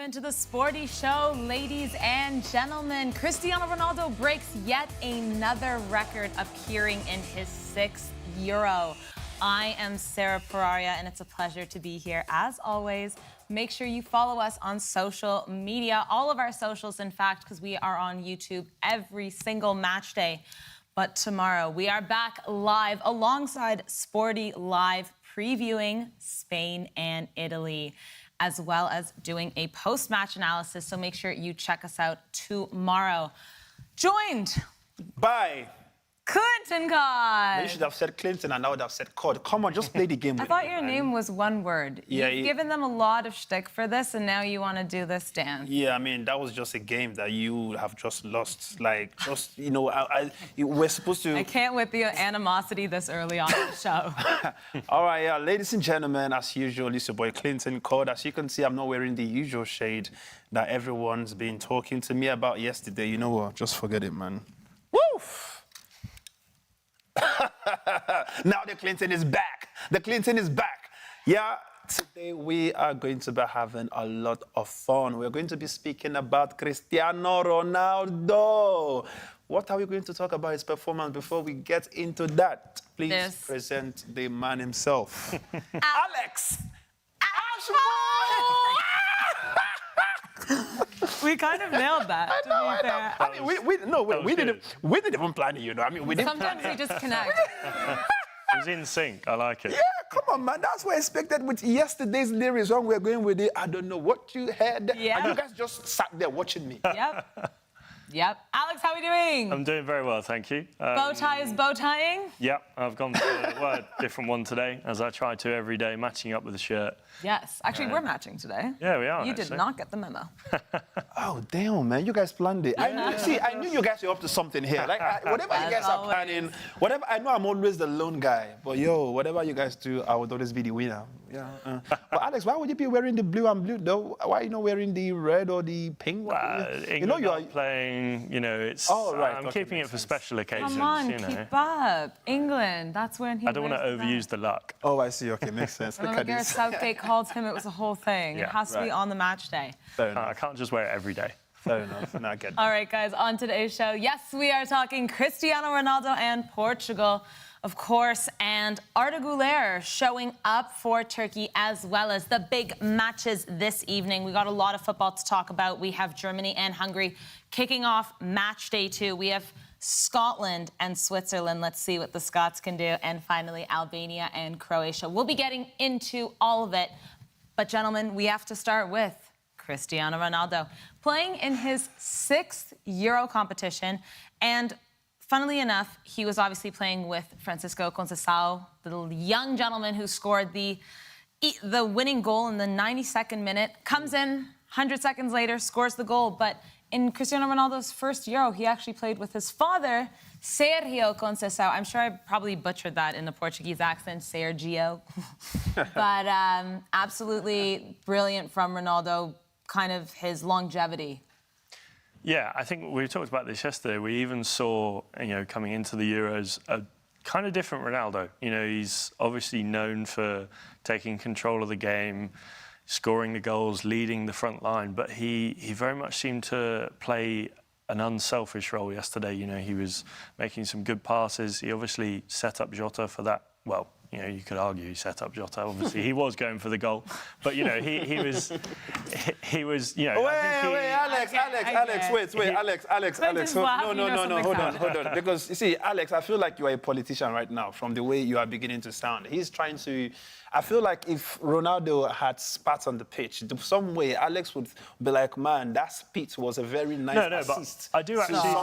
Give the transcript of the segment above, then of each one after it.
into the Sporty Show, ladies and gentlemen. Cristiano Ronaldo breaks yet another record, appearing in his 6th Euro. I am Sara, and it's a pleasure to be here. As always, make sure you follow us on social media, all of our socials, in fact, because we are on YouTube every single match day. But tomorrow, we are back live alongside Sporty Live, previewing Spain and Italy, as well as doing a post-match analysis. So make sure you check us out tomorrow. Joined by Klinton Cod. You should have said Clinton and I would have said Cod. Come on, just play the game. I thought your name was one word. Yeah, You've given them a lot of shtick for this, and now you want to do this dance. Yeah, I mean, that was just a game that you have just lost. Like, just, you know, we're supposed to... I can't with the animosity this early on in the show. All right, yeah, ladies and gentlemen, as usual, it's your boy Klinton Cod. As you can see, I'm not wearing the usual shade that everyone's been talking to me about yesterday. You know what? Just forget it, man. Woof! Now the Clinton is back. The Clinton is back. Yeah, today we are going to be having a lot of fun. We're going to be speaking about Cristiano Ronaldo. What are we going to talk about his performance before we get into that? Please present the man himself. Alex! We kind of nailed that, to be fair. I mean, we didn't even plan it, you know. I mean, we didn't. Sometimes we just connect. It was in sync. I like it. Yeah, come on, man. That's what I expected with yesterday's lyrics. When we're going with it, I don't know what you had. Yeah. And you guys just sat there watching me. Yep. Alex, how are we doing? I'm doing very well, thank you. Bow tie is bow tying? Yep, I've gone for a different one today, as I try to every day, matching up with the shirt. Yes. Actually, we're matching today. Yeah, we are. You did not get the memo. Oh, damn, man. You guys planned it. Yeah. I knew you guys were up to something here. Like, whatever you guys are planning, whatever, I know I'm always the lone guy, but yo, whatever you guys do, I would always be the winner. Yeah. But Alex, why would you be wearing the blue and blue, though? Why are you not wearing the red or the pink? Well, you know, you're playing, you know, it's... Oh, right. I'm keeping it for special occasions, Come on, you know. keep up. England, that's when he I don't want to overuse the luck. Oh, I see. Okay, makes sense. Remember Gareth Southgate called him, it was a whole thing. Yeah, it has to be on the match day. I can't just wear it every day. Fair enough. No, I get that. All right, guys, on today's show, yes, we are talking Cristiano Ronaldo and Portugal, of course, and Arda Guler showing up for Turkey, as well as the big matches this evening. We got a lot of football to talk about. We have Germany and Hungary kicking off match day 2. We have Scotland and Switzerland. Let's see what the Scots can do. And finally, Albania and Croatia. We'll be getting into all of it. But, gentlemen, we have to start with Cristiano Ronaldo, playing in his 6th Euro competition. And funnily enough, he was obviously playing with Francisco Conceição, the young gentleman who scored the winning goal in the 92nd minute, comes in 100 seconds later, scores the goal. But in Cristiano Ronaldo's first Euro, he actually played with his father, Sergio Conceição. I'm sure I probably butchered that in the Portuguese accent, Sergio. But absolutely brilliant from Ronaldo, kind of his longevity. Yeah, I think we talked about this yesterday. We even saw, you know, coming into the Euros, a kind of different Ronaldo. You know, he's obviously known for taking control of the game, scoring the goals, leading the front line, but he very much seemed to play an unselfish role yesterday. You know, he was making some good passes. He obviously set up Jota for that. Well, you know, you could argue he set up Jota. Obviously, he was going for the goal, but you know, he was, you know. Wait, Alex, no, hold on. Because you see, Alex, I feel like you are a politician right now from the way you are beginning to sound. He's trying to. I feel like if Ronaldo had spat on the pitch, some way Alex would be like, man, that spit was a very nice assist. But I do actually think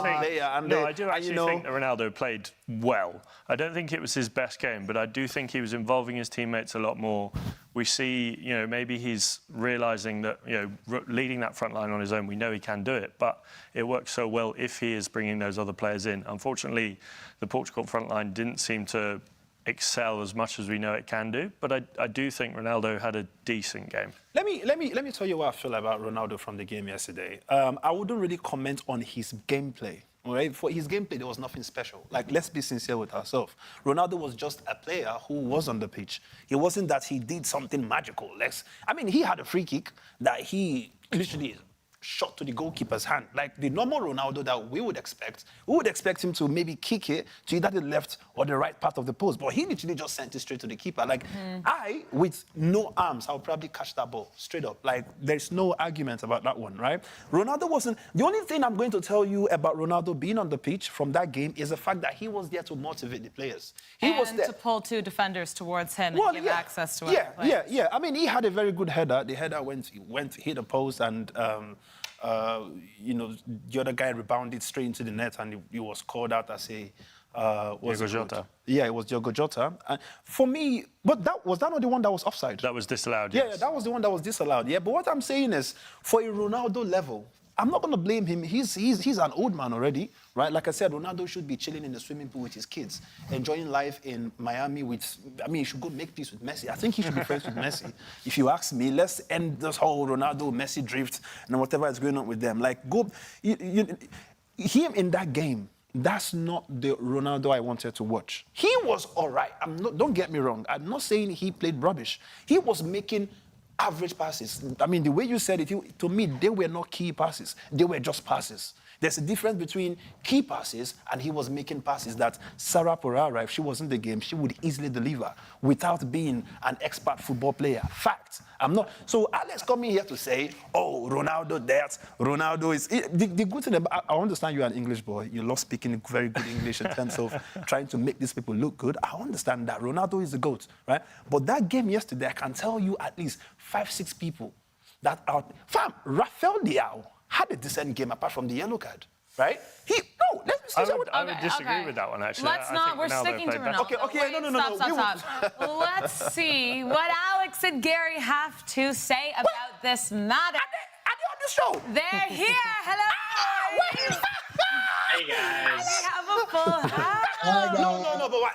think that Ronaldo played well. I don't think it was his best game, but I do think he was involving his teammates a lot more. We see, you know, maybe he's realising that, you know, leading that front line on his own, we know he can do it, but it works so well if he is bringing those other players in. Unfortunately, the Portugal front line didn't seem to excel as much as we know it can do, but I do think Ronaldo had a decent game. Let me tell you what I feel about Ronaldo from the game yesterday. I wouldn't really comment on his gameplay. Right? For his gameplay, there was nothing special. Like, let's be sincere with ourselves. Ronaldo was just a player who was on the pitch. It wasn't that he did something magical. I mean, he had a free kick that he literally shot to the goalkeeper's hand. Like the normal Ronaldo that we would expect him to maybe kick it to either the left or the right part of the post. But he literally just sent it straight to the keeper. Like I, with no arms, I'll probably catch that ball straight up. Like there's no argument about that one, right? Ronaldo wasn't, the only thing I'm going to tell you about Ronaldo being on the pitch from that game is the fact that he was there to motivate the players. He was there to pull two defenders towards him and give access to other players. Yeah. I mean, he had a very good header. The header went hit the post, and the other guy rebounded straight into the net, and he was called out as a Diogo Jota. Yeah, it was Diogo Jota. For me, but was that not the one that was offside? That was disallowed. Yeah, yes. that was the one that was disallowed. Yeah, but what I'm saying is, for a Ronaldo level, I'm not going to blame him. He's an old man already, right? Like I said, Ronaldo should be chilling in the swimming pool with his kids, enjoying life in Miami he should go make peace with Messi. I think he should be friends with Messi. If you ask me, let's end this whole Ronaldo-Messi drift and whatever is going on with them. Like, him in that game, that's not the Ronaldo I wanted to watch. He was all right. Don't get me wrong. I'm not saying he played rubbish. He was making average passes. I mean, the way you said it, to me, they were not key passes. They were just passes. There's a difference between key passes and he was making passes that Sara, if she was in the game, she would easily deliver without being an expert football player. Fact. I'm not. So Alex coming here to say, oh, Ronaldo that, Ronaldo is... The good thing about... I understand you're an English boy. You love speaking very good English in terms of trying to make these people look good. I understand that. Ronaldo is the GOAT, right? But that game yesterday, I can tell you at least 5-6 people that are... Rafael Leao had a decent game apart from the yellow card, right? I would disagree with that one, actually. We're sticking to Ronaldo. Okay, no. Stop. Let's see what Alex and Gary have to say about this matter. Are they on the show? They're here. Hello. Hey, guys. They have a full house.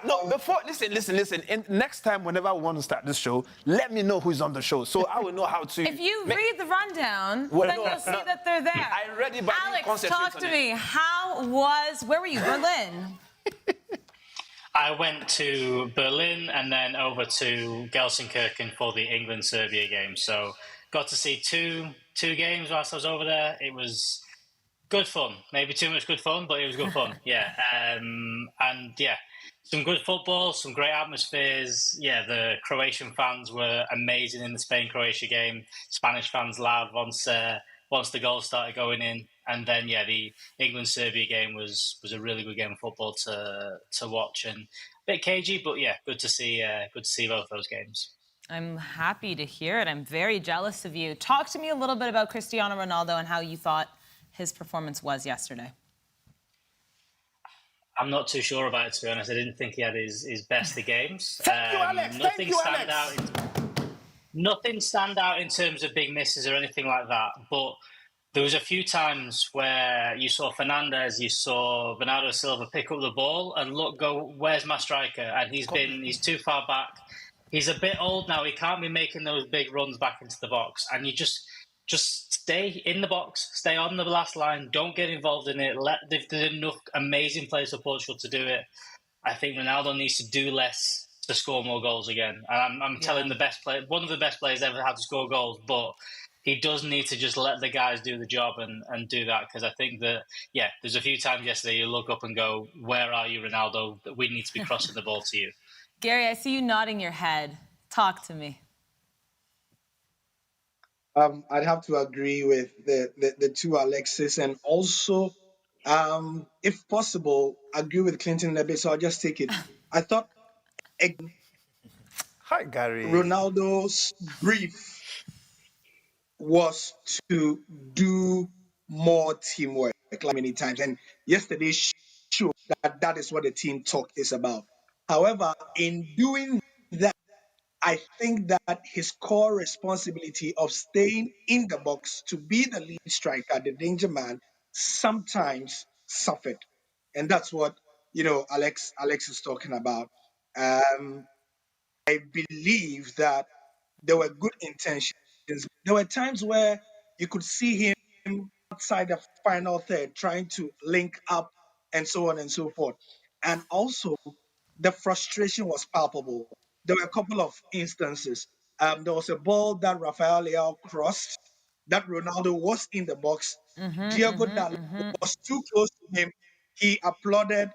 No, before, listen. And next time, whenever I want to start this show, let me know who's on the show, so I will know how to... If you read the rundown, then you'll see that they're there. I read it, but Alex, talk to me. Where were you? Berlin? I went to Berlin and then over to Gelsenkirchen for the England-Serbia game. So got to see two games whilst I was over there. It was good fun. Maybe too much good fun, but it was good fun. Yeah. Some good football, some great atmospheres. Yeah, the Croatian fans were amazing in the Spain-Croatia game. Spanish fans loud once the goals started going in. And then, the England-Serbia game was a really good game of football to watch, and a bit cagey, but good to see both those games. I'm happy to hear it. I'm very jealous of you. Talk to me a little bit about Cristiano Ronaldo and how you thought his performance was yesterday. I'm not too sure about it, to be honest. I didn't think he had his best of games. Thank you, Alex. Nothing stand out in terms of big misses or anything like that, but there was a few times where you saw Fernandes, you saw Bernardo Silva pick up the ball and go, where's my striker? And he's too far back. He's a bit old now. He can't be making those big runs back into the box. And you just stay in the box, stay on the last line, don't get involved in it. There's enough amazing players for Portugal to do it. I think Ronaldo needs to do less to score more goals again. And I'm telling one of the best players ever had to score goals, but he does need to just let the guys do the job and do that, because I think that, there's a few times yesterday you look up and go, where are you, Ronaldo? We need to be crossing the ball to you. Gary, I see you nodding your head. Talk to me. I'd have to agree with the two Alexis, and also, if possible, agree with Klinton a bit, so I'll just take it. I thought Hi, Gary. Ronaldo's brief was to do more teamwork like many times, and yesterday showed that is what the team talk is about. However, in doing that, I think that his core responsibility of staying in the box to be the lead striker, the danger man, sometimes suffered. And that's what, Alex is talking about. I believe that there were good intentions. There were times where you could see him outside the final third trying to link up and so on and so forth. And also, the frustration was palpable. There were a couple of instances. There was a ball that Rafael Leao crossed that Ronaldo was in the box. Diogo Dalot was too close to him. He applauded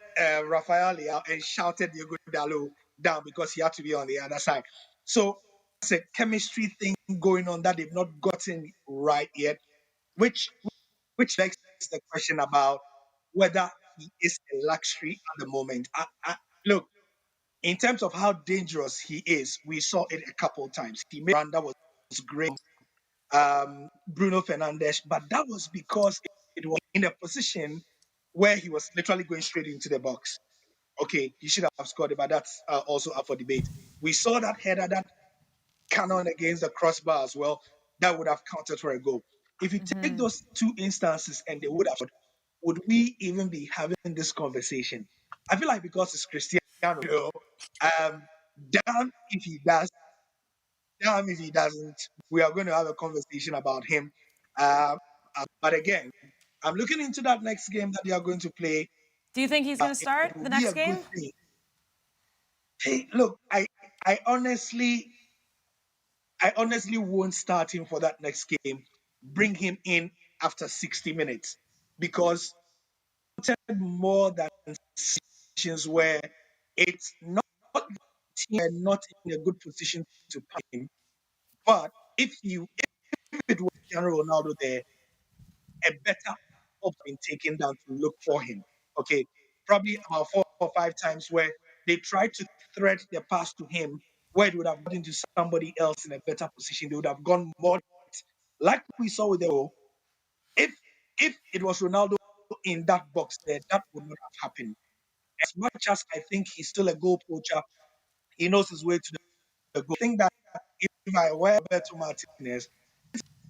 Rafael Leao and shouted Diogo Dalot down because he had to be on the other side. So it's a chemistry thing going on that they've not gotten right yet, which begs the question about whether he is a luxury at the moment. Look, in terms of how dangerous he is, we saw it a couple of times. He made a run that was great. Bruno Fernandes, but that was because it was in a position where he was literally going straight into the box. Okay, he should have scored it, but that's also up for debate. We saw that header, that cannon against the crossbar as well, that would have counted for a goal. If you take those two instances and they would have, would we even be having this conversation? I feel like because it's Cristiano, damn if he does, damn if he doesn't, we are going to have a conversation about him. But again, I'm looking into that next game that they are going to play. Do you think he's going to start It will the be next a game? good thing. Hey, look, I honestly won't start him for that next game. Bring him in after 60 minutes because more than situations where it's not not in a good position to play him. But if it was Cristiano Ronaldo there, a better option been taken down to look for him. Okay, probably about 4 or 5 times where they tried to thread the pass to him, where it would have gotten to somebody else in a better position. They would have gone more like we saw with the goal. If it was Ronaldo in that box there, that would not have happened. As much as I think he's still a goal poacher, he knows his way to the goal. I think that if I were Roberto Martinez,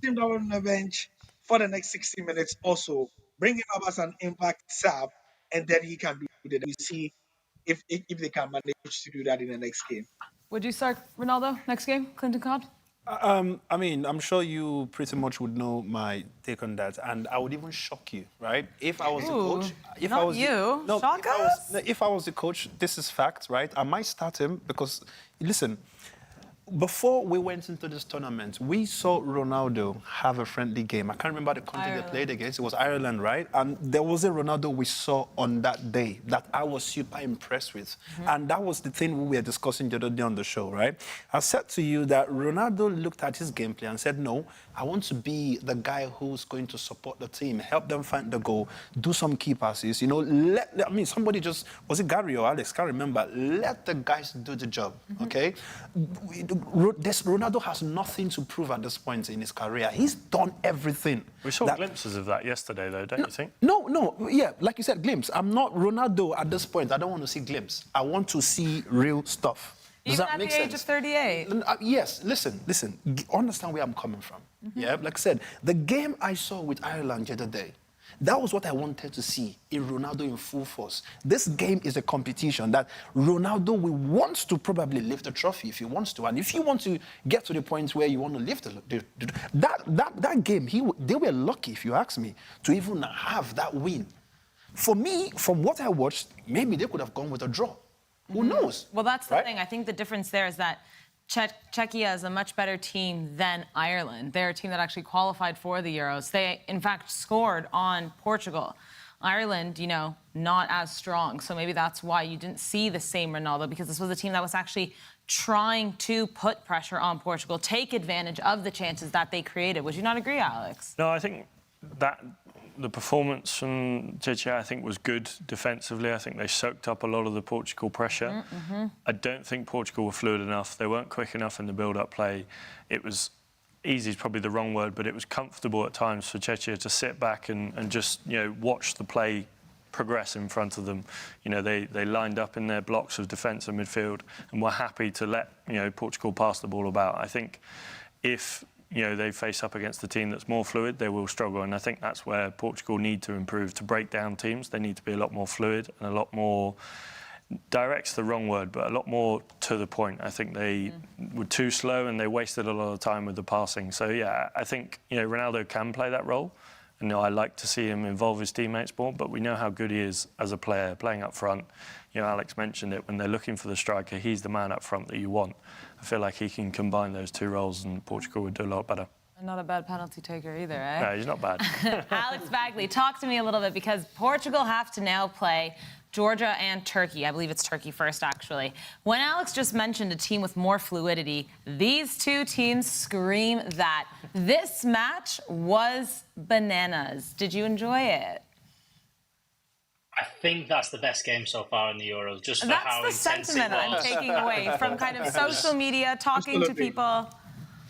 him down on the bench for the next 60 minutes also, bring him up as an impact sub, and then he can do that. We see if they can manage to do that in the next game. Would you start Ronaldo next game, Klinton Cod? I mean, I'm sure you pretty much would know my take on that, and I would even shock you, right? If I was the coach, if not I was you. no, Shock us? if I was the coach, this is fact, right? I might start him because, listen, before we went into this tournament, we saw Ronaldo have a friendly game. I can't remember the country they played against. It was Ireland, right? And there was a Ronaldo we saw on that day that I was super impressed with. And that was the thing we were discussing the other day on the show, right? I said to you that Ronaldo looked at his gameplay and said, no, I want to be the guy who's going to support the team, help them find the goal, do some key passes. You know, somebody just, was it Gary or Alex? Can't remember. Let the guys do the job, okay? Ronaldo has nothing to prove at this point in his career. He's done everything. We saw glimpses of that yesterday, though, don't you think? No, yeah, like you said, glimpse. I'm not Ronaldo at this point. I don't want to see glimpse. I want to see real stuff. Does Even that at make the sense? age of 38? Yes, listen. Understand where I'm coming from. Yeah, like I said, the game I saw with Ireland the other day, that was what I wanted to see in Ronaldo in full force. This game is a competition that Ronaldo will want to probably lift the trophy if he wants to. And if you want to get to the point where you want to lift that game, they were lucky, if you ask me, to even have that win. For me, from what I watched, maybe they could have gone with a draw. Who knows? Well, that's the right? thing. I think the difference there is that Czechia is a much better team than Ireland. They're a team that actually qualified for the Euros. They, in fact, scored on Portugal. Ireland, you know, not as strong. So maybe that's why you didn't see the same Ronaldo, because this was a team that was actually trying to put pressure on Portugal, take advantage of the chances that they created. Would you not agree, Alex? No, I think that the performance from Czechia, I think, was good defensively. I think they soaked up a lot of the Portugal pressure. I don't think Portugal were fluid enough. They weren't quick enough in the build-up play. It was easy is probably the wrong word, but it was comfortable at times for Czechia to sit back and just, you know, watch the play progress in front of them. You know, they lined up in their blocks of defence and midfield and were happy to let, you know, Portugal pass the ball about. I think if, you know, they face up against a team that's more fluid, they will struggle. And I think that's where Portugal need to improve. To break down teams, they need to be a lot more fluid and a lot more, direct's the wrong word, but a lot more to the point. I think they were too slow and they wasted a lot of time with the passing. So, yeah, I think, you know, Ronaldo can play that role. And, you know, I like to see him involve his teammates more, but we know how good he is as a player, playing up front. You know, Alex mentioned it, when they're looking for the striker, he's the man up front that you want. I feel like he can combine those two roles and Portugal would do a lot better. Not a bad penalty taker either, eh? No, he's not bad. Alex Bagley, talk to me a little bit because Portugal have to now play Georgia and Turkey. I believe it's Turkey first, actually. When Alex just mentioned a team with more fluidity, these two teams scream that. This match was bananas. Did you enjoy it? I think that's the best game so far in the Euros, just for That's how the intense sentiment it was. I'm taking away from kind of social media, talking to Absolutely. people.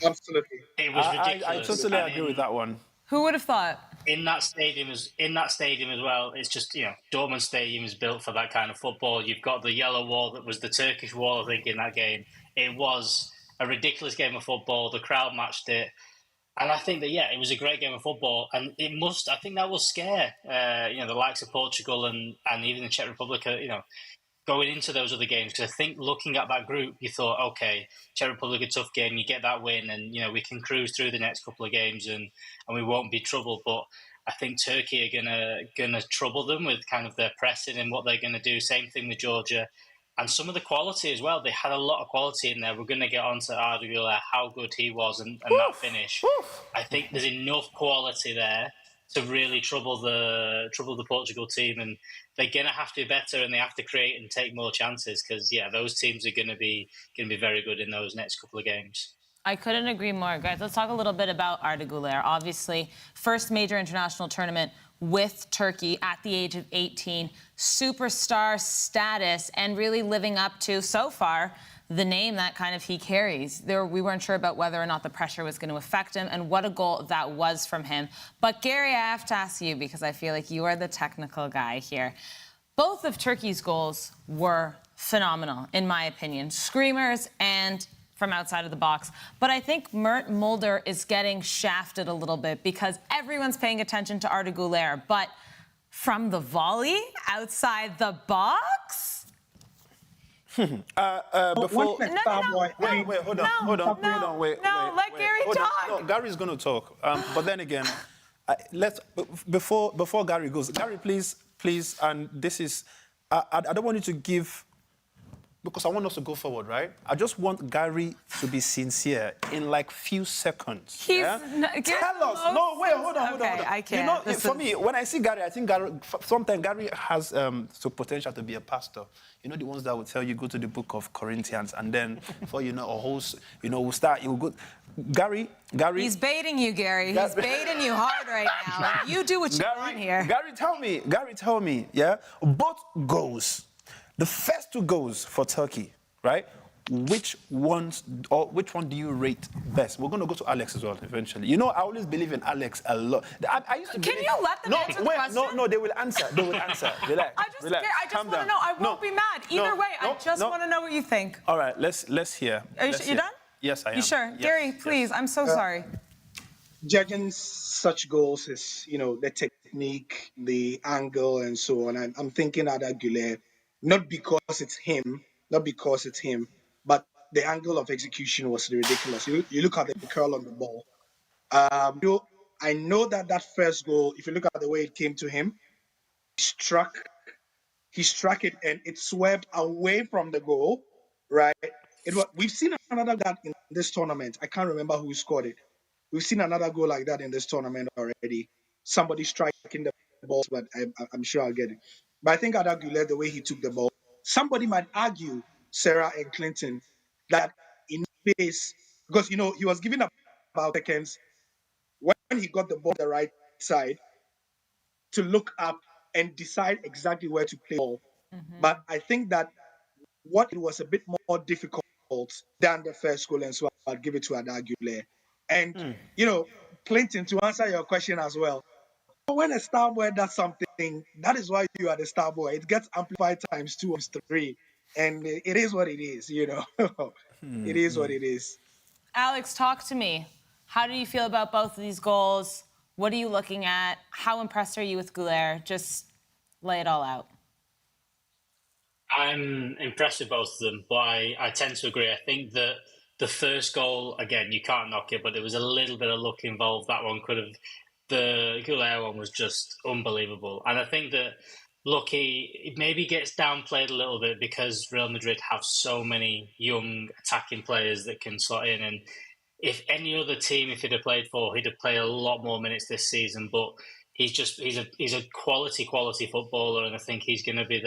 Absolutely. It was ridiculous. I totally And agree with that one. Who would have thought? in that stadium as well. It's just, Dortmund Stadium is built for that kind of football. You've got the yellow wall that was the Turkish wall, I think, in that game. It was a ridiculous game of football. The crowd matched it. And I think that, it was a great game of football. And I think that will scare, the likes of Portugal and even the Czech Republic, going into those other games. Because I think looking at that group, you thought, okay, Czech Republic, a tough game, you get that win and, we can cruise through the next couple of games and we won't be troubled. But I think Turkey are gonna trouble them with kind of their pressing and what they're going to do. Same thing with Georgia. And some of the quality as well. They had a lot of quality in there. We're going to get on to Arda Guler, how good he was and that finish. I think there's enough quality there to really trouble the Portugal team, and they're going to have to do better, and they have to create and take more chances because those teams are going to be very good in those next couple of games. I couldn't agree more, guys. Let's talk a little bit about Arda Guler. Obviously, first major international tournament with Turkey at the age of 18, superstar status, and really living up to, so far, the name that kind of he carries. We weren't sure about whether or not the pressure was going to affect him, and what a goal that was from him. But Gary, I have to ask you, because I feel like you are the technical guy here. Both of Turkey's goals were phenomenal, in my opinion. Screamers and from outside of the box. But I think Mert Mulder is getting shafted a little bit because everyone's paying attention to Arda Guler. But from the volley outside the box? Before... Wait, hold on. Let Gary talk. No, Gary's going to talk. But then again, before Gary goes, Gary, please, and this is... I don't want you to give... Because I want us to go forward, right? I just want Gary to be sincere in like few seconds. Tell us. No, wait, hold on. I can't. For me, when I see Gary, I think sometimes Gary has the potential to be a pastor. You know, the ones that will tell you go to the book of Corinthians, and then before you know, a whole, we'll start. You will go. Gary. He's baiting you, Gary. He's baiting you hard right now. You do what you want here. Gary, tell me. Yeah, both goals. The first two goals for Turkey, right? Which one do you rate best? We're going to go to Alex as well eventually. You know, I always believe in Alex a lot. I used to Can you let them answer the question? No, they will answer. Relax. I just want to know. I won't be mad. Either way, I just want to know what you think. All right, let's hear. Are you done? Yes, I am. You sure? Yes, Gary, please. I'm so sorry. Judging such goals is, the technique, the angle, and so on. I'm thinking Arda Guler, not because it's him, but the angle of execution was ridiculous. You look at the curl on the ball. I know that first goal, if you look at the way it came to him, he struck it and it swerved away from the goal, right? We've seen another that in this tournament. I can't remember who scored it. We've seen another goal like that in this tournament already. Somebody striking the balls, but I'm sure I'll get it. But I think Arda Guler, the way he took the ball, somebody might argue, Sara and Klinton, that in space, because, he was given about seconds when he got the ball on the right side to look up and decide exactly where to play the ball. Mm-hmm. But I think that it was a bit more difficult than the first goal, and so I'll give it to Arda Guler. And, Klinton, to answer your question as well, when a star boy does something, that is why you are the star boy. It gets amplified times 2 or 3. And it is what it is, It is what it is. Alex, talk to me. How do you feel about both of these goals? What are you looking at? How impressed are you with Guler? Just lay it all out. I'm impressed with both of them, but I tend to agree. I think that the first goal, again, you can't knock it, but there was a little bit of luck involved. That one could have... The Guler one was just unbelievable. And I think that, it maybe gets downplayed a little bit because Real Madrid have so many young attacking players that can slot in. And if any other team, if he'd have played for, he'd have played a lot more minutes this season. But he's a quality footballer, and I think he's going to be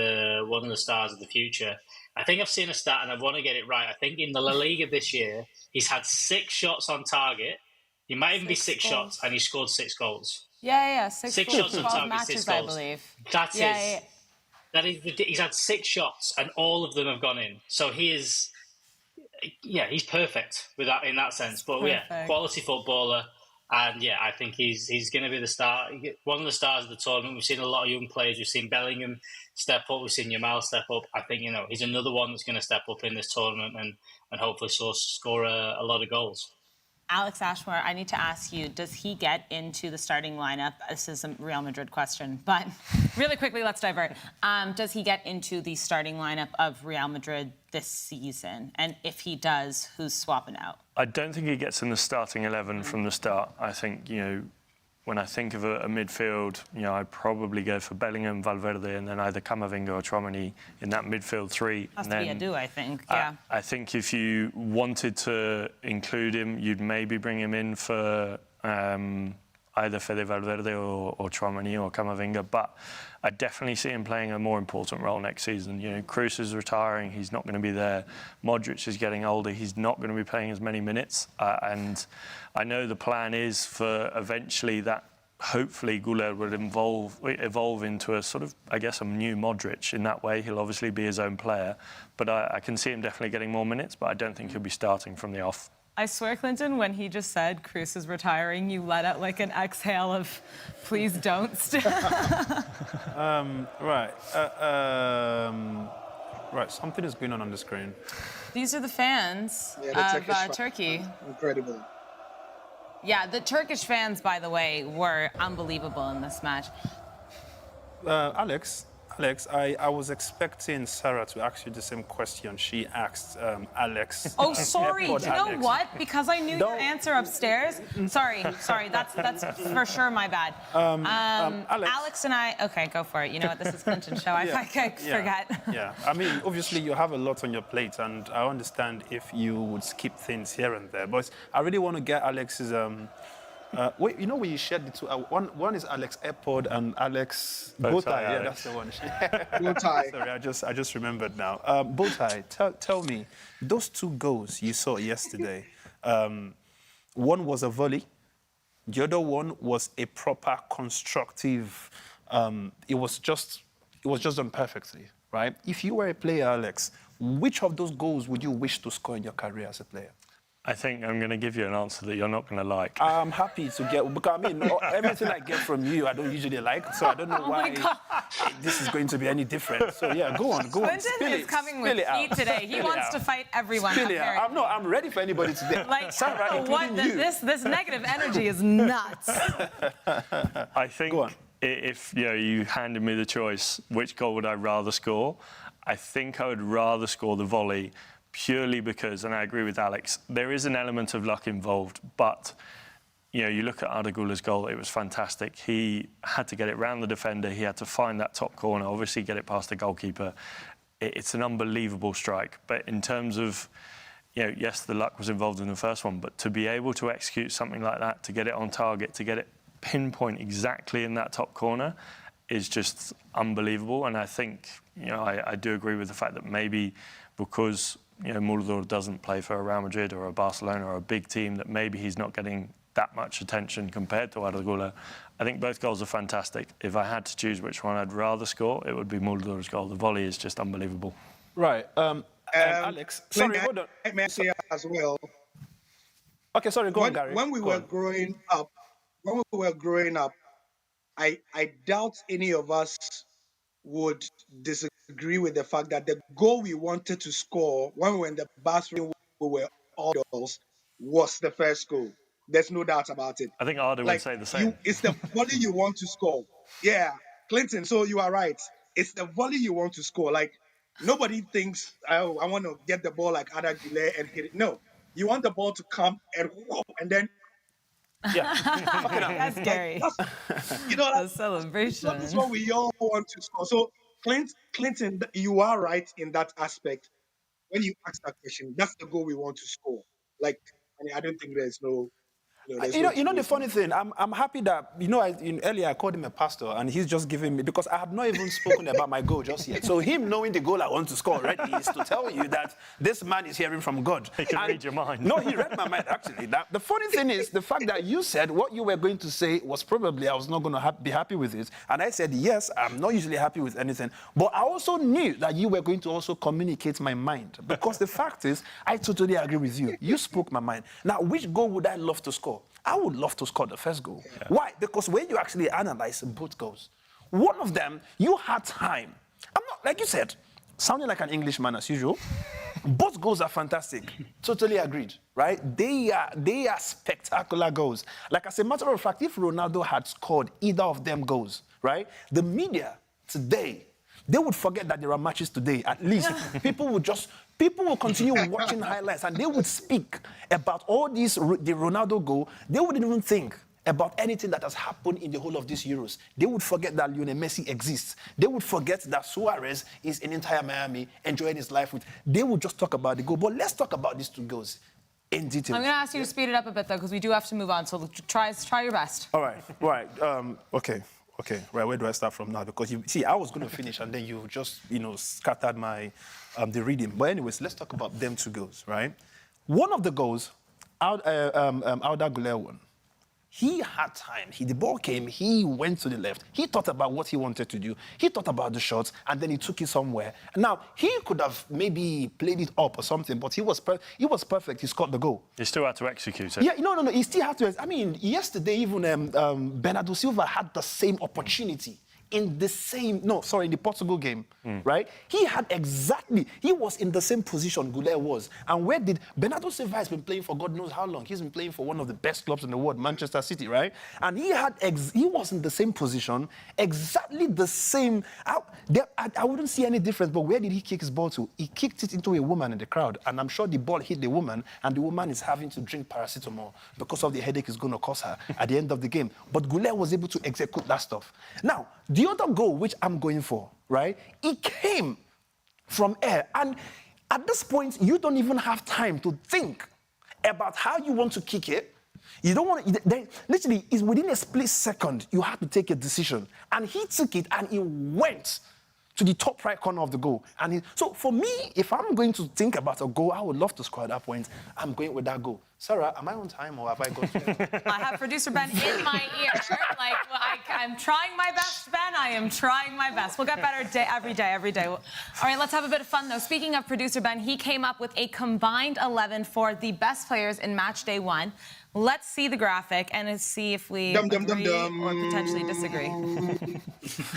one of the stars of the future. I think I've seen a stat, and I want to get it right. I think in the La Liga this year, he's had 6 shots on target. He might even be 6 goals. shots, and he scored 6 goals. Yeah. 6 goals, shots on 12 target, matches, 6 goals. I believe. That is ridiculous. He's had 6 shots, and all of them have gone in. So he's perfect with that in that sense. But quality footballer, and I think he's going to be the star, one of the stars of the tournament. We've seen a lot of young players. We've seen Bellingham step up. We've seen Yamal step up. I think he's another one that's going to step up in this tournament and hopefully score a lot of goals. Alex Ashmore, I need to ask you, does he get into the starting lineup? This is a Real Madrid question, but really quickly, let's divert. Does he get into the starting lineup of Real Madrid this season? And if he does, who's swapping out? I don't think he gets in the starting 11 from the start. I think, when I think of a midfield, I'd probably go for Bellingham, Valverde, and then either Camavinga or Tchouaméni in that midfield 3. Has to be a do, I think. Yeah. I think if you wanted to include him, you'd maybe bring him in for either Fede Valverde or Tchouaméni or Camavinga. But I definitely see him playing a more important role next season. Kroos is retiring; he's not going to be there. Modric is getting older; he's not going to be playing as many minutes. And I know the plan is for eventually that. Hopefully, Guler would evolve into a sort of, I guess, a new Modric. In that way, he'll obviously be his own player. But I can see him definitely getting more minutes. But I don't think he'll be starting from the off. I swear, Klinton, when he just said Kroos is retiring, you let out like an exhale of, please don't. Right, something is going on the screen. These are the fans of Turkey. Incredible. Yeah, the Turkish fans, by the way, were unbelievable in this match. Alex, I was expecting Sara to ask you the same question she asked Alex. Oh, sorry. Do you know Alex. what? Because I knew your answer upstairs. Sorry. That's for sure my bad. Alex and I... Okay, go for it. You know what? This is Clinton's show. I forget. Yeah. I mean, obviously, you have a lot on your plate, and I understand if you would skip things here and there. But I really want to get Alex's... wait, when you shared the two, one is Alex Airpod and Alex Bowtie. Yeah, that's the one. Bowtie. Sorry, I just remembered now. Bowtie, tell me, those 2 goals you saw yesterday, one was a volley, the other one was a proper constructive. It was just done perfectly, right? If you were a player, Alex, which of those goals would you wish to score in your career as a player? I think I'm going to give you an answer that you're not going to like. I'm happy to get, because I mean, everything I get from you, I don't usually like, so I don't know why this is going to be any different. So yeah, go on. Clinton is coming with heat today. He wants to fight everyone. I'm ready for anybody today. Like, Sara, this negative energy is nuts. I think if you handed me the choice, which goal would I rather score? I think I would rather score the volley. Purely because, and I agree with Alex, there is an element of luck involved, but you look at Arda Guler's goal, it was fantastic. He had to get it round the defender, he had to find that top corner, obviously get it past the goalkeeper. It's an unbelievable strike. But in terms of, yes, the luck was involved in the first one, but to be able to execute something like that, to get it on target, to get it pinpoint exactly in that top corner, is just unbelievable. And I think, I do agree with the fact that maybe because Mulder doesn't play for a Real Madrid or a Barcelona or a big team, that maybe he's not getting that much attention compared to Arda Guler. I think both goals are fantastic. If I had to choose which one I'd rather score, it would be Mulder's goal. The volley is just unbelievable. Right. Alex, sorry, hold on. May I say as well? Okay, sorry, go on, Gary. When we were growing up, I doubt any of us would disagree with the fact that the goal we wanted to score when we were in the bathroom, we were all adults, was the first goal. There's no doubt about it. I think Arda would say the same. It's the volley you want to score. Yeah, Clinton, so you are right. It's the volley you want to score. Like, nobody thinks, I want to get the ball like Arda Guler and hit it. No, you want the ball to come and then... Yeah. Okay, that's scary. The celebration. That's what we all want to score. So, Clinton, you are right in that aspect. When you ask that question, that's the goal we want to score. Like, I don't think there's no. You know the funny thing, I'm happy that, earlier I called him a pastor and he's just giving me, because I have not even spoken about my goal just yet. So him knowing the goal I want to score already is to tell you that this man is hearing from God. He can read your mind. No, he read my mind, actually. The funny thing is, the fact that you said what you were going to say was probably I was not going to be happy with it. And I said, yes, I'm not usually happy with anything. But I also knew that you were going to also communicate my mind. Because the fact is, I totally agree with you. You spoke my mind. Now, which goal would I love to score? I would love to score the first goal. Yeah. Why? Because when you actually analyze both goals, one of them, you had time. I'm not, like you said, sounding like an Englishman as usual. Both goals are fantastic. Totally agreed, right? They are spectacular goals. Like, as a matter of fact, if Ronaldo had scored either of them goals, right, the media today, they would forget that there are matches today. At least people will continue watching highlights and they would speak about all these, the Ronaldo goal. They wouldn't even think about anything that has happened in the whole of these Euros. They would forget that Lionel Messi exists. They would forget that Suarez is in entire Miami enjoying his life with. They would just talk about the goal. But let's talk about these two goals in detail. I'm going to ask you to speed it up a bit, though, because we do have to move on. So try your best. All right. Okay, right, where do I start from now? Because you see, I was going to finish and then you just, scattered my, the reading. But anyways, let's talk about them two goals, right? One of the goals, Arda Guler won. He had time. The ball came, he went to the left. He thought about what he wanted to do. He thought about the shots, and then he took it somewhere. Now, he could have maybe played it up or something, but he was perfect. He scored the goal. He still had to execute it. Yeah, no. He still had to. I mean, yesterday, even Bernardo Silva had the same opportunity. In the Portugal game, right? He was in the same position Guler was. And where did Bernardo Silva has been playing for God knows how long? He's been playing for one of the best clubs in the world, Manchester City, right? And he was in the same position, exactly the same. I wouldn't see any difference, but where did he kick his ball to? He kicked it into a woman in the crowd, and I'm sure the ball hit the woman, and the woman is having to drink paracetamol because of the headache it's going to cause her at the end of the game. But Guler was able to execute that stuff. Now, the other goal, which I'm going for, right, it came from air. And at this point, you don't even have time to think about how you want to kick it. You don't want to, literally, it's within a split second, you have to take a decision. And he took it and he went to the top right corner of the goal. So for me, if I'm going to think about a goal, I would love to score at that point. I'm going with that goal. Sarah, am I on time or have I got to... I have producer Ben in my ear. I'm trying my best, Ben. I am trying my best. We'll get better every day. All right, let's have a bit of fun, though. Speaking of producer Ben, he came up with a combined 11 for the best players in match day 1. Let's see the graphic and see if we agree or potentially disagree.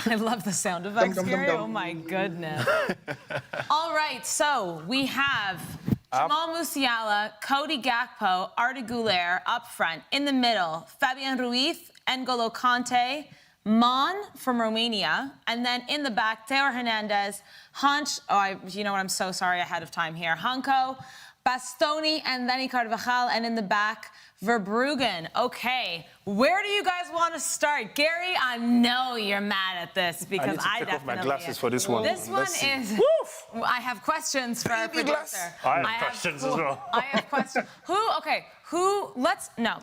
I love the sound effects, Gary. Oh, my goodness. All right, so we have Jamal Musiala, Cody Gakpo, Arda Guler up front. In the middle, Fabian Ruiz, N'Golo Kante, Mon from Romania, and then in the back, Theo Hernandez, you know what, I'm so sorry ahead of time here, Hanko, Bastoni, and then Carvajal, and in the back, Verbruggen. Okay, where do you guys want to start? Gary, I know you're mad at this because I take off my glasses for this one. This one is... I have questions for our producer. I have questions as well. I have questions.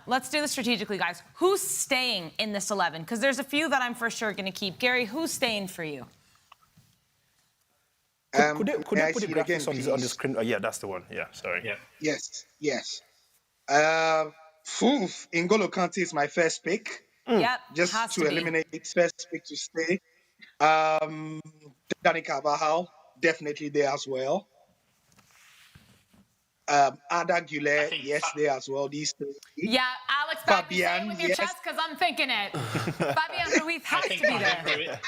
Let's do this strategically, guys. Who's staying in this 11? Because there's a few that I'm for sure going to keep. Gary, who's staying for you? Could they put the graphics on the screen? Oh, yeah, that's the one. Yeah, sorry. Yeah. Yes. N'Golo Kante is my first pick. Yep, just to eliminate first pick to stay. Dani Carvajal, definitely there as well. Arda Guler, yes, there as well. These two. Yeah, Alex, back say it with your chest because I'm thinking it. Fabian Ruiz has to be there.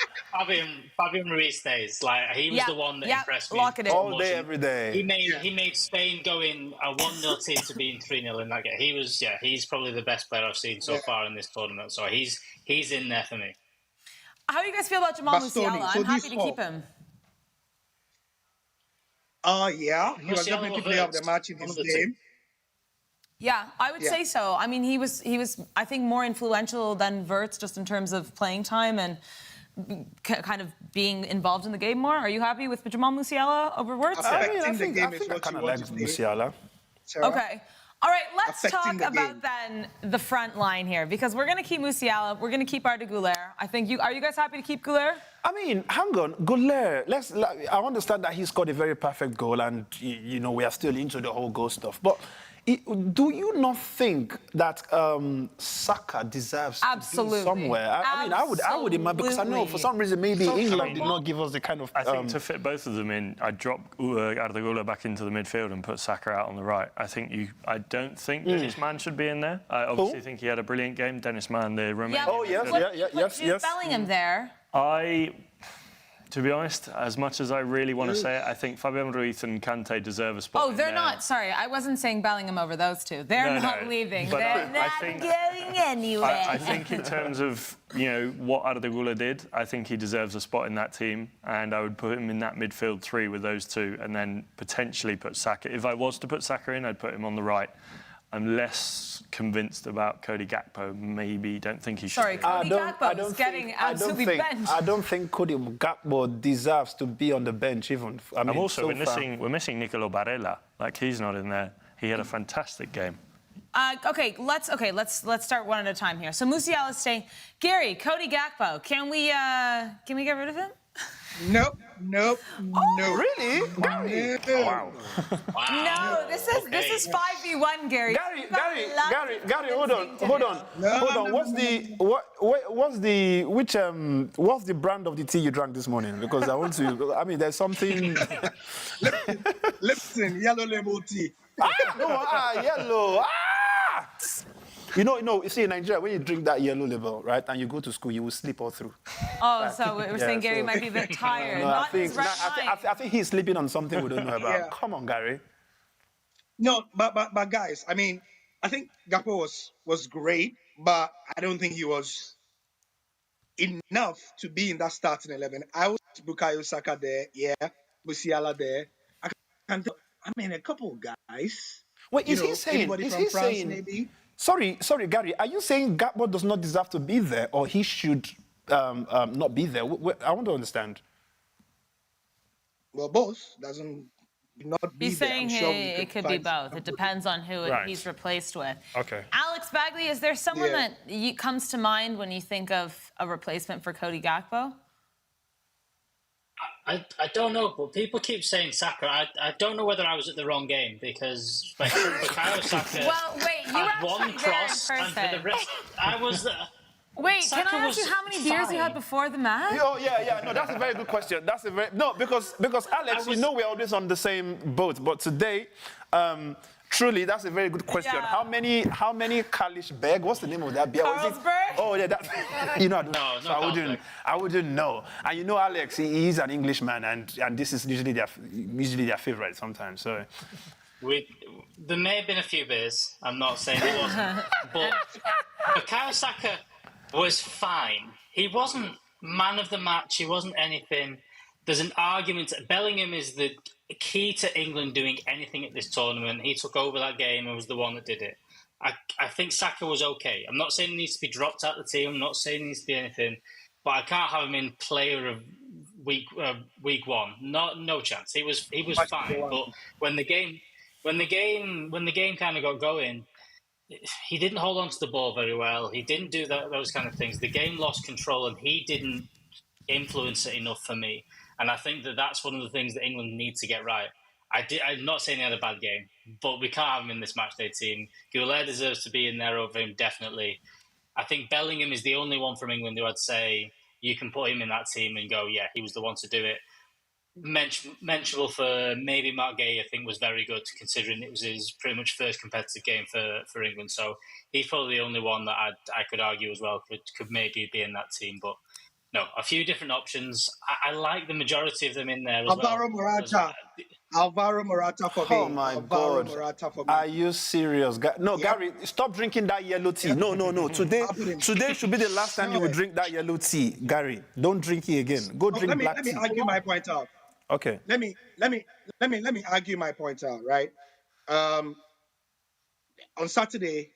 Fabian Ruiz stays. Like, he was the one that impressed me. Lock it in. All day, every day. He made Spain go in a 1-0 team to being 3-0 in that game. He's probably the best player I've seen so far in this tournament. So he's in there for me. How do you guys feel about Jamal Musiala? I'm happy to keep him. He was definitely player of the match in this game. Yeah, I would say so. I mean, he was, I think, more influential than Wirtz just in terms of playing time and kind of being involved in the game more. Are you happy with Jamal Musiala over Wirtz? I think I kind of like Musiala. Okay. All right, let's affecting talk the about game. then the front line here, because we're going to keep Musiala, we're going to keep Arda Guler. I think are you guys happy to keep Guler? I mean, hang on, Guler. I understand that he scored a very perfect goal, and you know we are still into the whole goal stuff. But do you not think that Saka deserves Absolutely. to be somewhere? I mean, I would imagine, because I know for some reason maybe England did not give us the kind of. I think to fit both of them in, I'd drop Arda Guler back into the midfield and put Saka out on the right. I don't think Dennis Mann should be in there. I obviously think he had a brilliant game. Dennis Mann, the Romanian. Oh, yes, Put yes. Jude Bellingham there. To be honest, as much as I really want to say it, I think Fabian Ruiz and Kante deserve a spot. Oh, they're in not. Sorry, I wasn't saying Bellingham over those two. They're not leaving. But They're not going anywhere. I think in terms of what Arda Guler did, I think he deserves a spot in that team, and I would put him in that midfield three with those two, and then potentially put Saka. If I was to put Saka in, I'd put him on the right. I'm less convinced about Cody Gakpo. Maybe don't think he should. Sorry, Cody Gakpo is getting absolutely benched. I don't think Cody Gakpo deserves to be on the bench even. I mean, we're missing Nicolo Barella. Like, he's not in there. He had a fantastic game. Okay, let's start one at a time here. So Musiala's staying. Gary, Cody Gakpo, can we get rid of him? Nope. Really? No. Wow. No, this is 5v1, Gary. Gary, hold on. What's the brand of the tea you drank this morning? Because I want to. I mean, there's something. Listen, yellow label tea. Yellow. You know, you see in Nigeria, when you drink that yellow label, right, and you go to school, you will sleep all through. Oh, so we're saying Gary might be a bit tired. No, Not his right mind. I think he's sleeping on something we don't know about. Yeah. Come on, Gary. No, but guys, I mean, I think Gakpo was great, but I don't think he was enough to be in that starting 11. I was Bukayo Saka there, Musiala there. I mean, a couple of guys. Wait, is he saying? Anybody Is from he France, saying? maybe? Sorry, Gary. Are you saying Gakpo does not deserve to be there, or he should not be there? I want to understand. Well, both doesn't not be He's there. saying I'm sure we it could be both. It depends on who he's replaced with. Okay. Alex Bagley, is there someone that comes to mind when you think of a replacement for Cody Gakpo? I don't know, but people keep saying Saka. I don't know whether I was at the wrong game because Bukayo Saka Well, wait, you were had one actually there in cross, and for person. the rest, I was there. Wait, Saka can I ask you was how many beers you had fine. before the match? Oh, yeah. No, that's a very good question. Because Alex, you know we're always on the same boat, but today, truly, that's a very good question. Yeah. How many Kalish what's the name of that beer? Carlsberg? Oh, yeah, that. I wouldn't know. And you know, Alex, he's an Englishman, and this is usually their favorite sometimes. So. There may have been a few beers. I'm not saying it wasn't, but Bukayo Saka was fine. He wasn't man of the match. He wasn't anything. There's an argument. Bellingham is the key to England doing anything at this tournament. He took over that game and was the one that did it. I think Saka was okay. I'm not saying he needs to be dropped out of the team. I'm not saying he needs to be anything, but I can't have him in player of week one. No chance. He was fine. But when the game kind of got going, he didn't hold on to the ball very well. He didn't do those kind of things. The game lost control, and he didn't influence it enough for me. And I think that's one of the things that England need to get right. I'm not saying he had a bad game, but we can't have him in this matchday team. Guler deserves to be in there over him, definitely. I think Bellingham is the only one from England who I'd say you can put him in that team and go, yeah, he was the one to do it. Mentionable for maybe Mark Gay, I think, was very good, considering it was his pretty much first competitive game for England. So he's probably the only one that I could argue as well could maybe be in that team. But no, a few different options. I like the majority of them in there as Alvaro well. Alvaro Morata for me. Oh my Alvaro God! Morata for me. Are you serious? No, Gary, stop drinking that yellow tea. No. Today should be the last time you will drink that yellow tea, Gary. Don't drink it again. Go drink black tea. Let me argue my point out. Okay. Let me argue my point out. Right. On Saturday,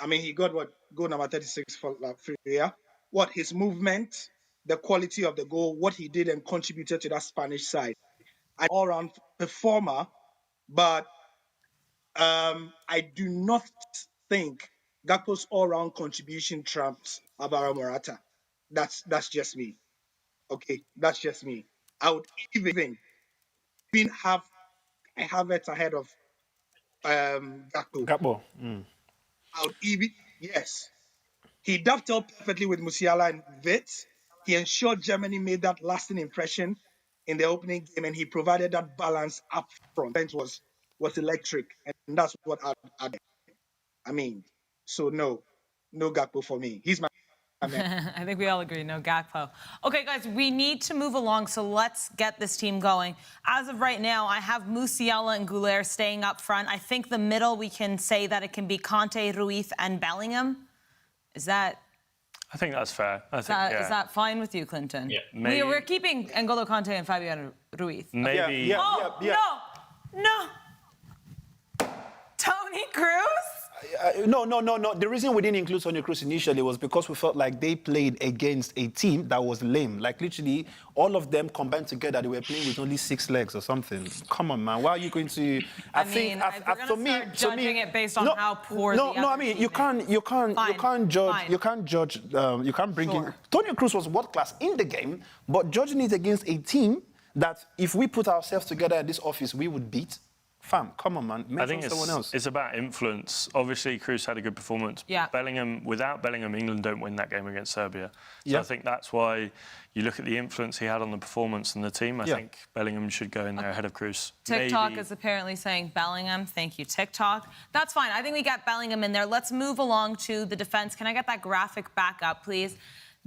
I mean, he got goal number 36 for What his movement, the quality of the goal, what he did and contributed to that Spanish side. An all-round performer, but I do not think Gakpo's all-round contribution trumps Alvaro Morata. That's just me. Okay, that's just me. I would even have Havertz ahead of Gakpo. Gakpo. I would even yes. He dovetailed perfectly with Musiala and Wits. He ensured Germany made that lasting impression in the opening game, and he provided that balance up front. Bench was electric, and that's what I mean. So no Gakpo for me. He's my man. I think we all agree, no Gakpo. Okay, guys, we need to move along, so let's get this team going. As of right now, I have Musiala and Guler staying up front. I think the middle, we can say that it can be Conte, Ruiz, and Bellingham. Is that... I think that's fair. Is that fine with you, Klinton? Yeah, maybe. We're keeping N'Golo Conte and Fabian Ruiz. Maybe. No. Toni Kroos? No. The reason we didn't include Toni Kroos initially was because we felt like they played against a team that was lame. Like literally, all of them combined together, they were playing with only 6 legs or something. Come on, man. Why are you going to? I mean, we're going to start judging it based on how poor. I mean, you can't judge. You can't bring in. Toni Kroos was world class in the game, but judging it against a team that if we put ourselves together at this office, we would beat. Fam, come on, man. I think it's about influence. Obviously, Kroos had a good performance. Yeah. Without Bellingham, England don't win that game against Serbia. So I think that's why you look at the influence he had on the performance and the team. I think Bellingham should go in there ahead of Kroos. TikTok is apparently saying Bellingham. Thank you, TikTok. That's fine. I think we got Bellingham in there. Let's move along to the defense. Can I get that graphic back up, please?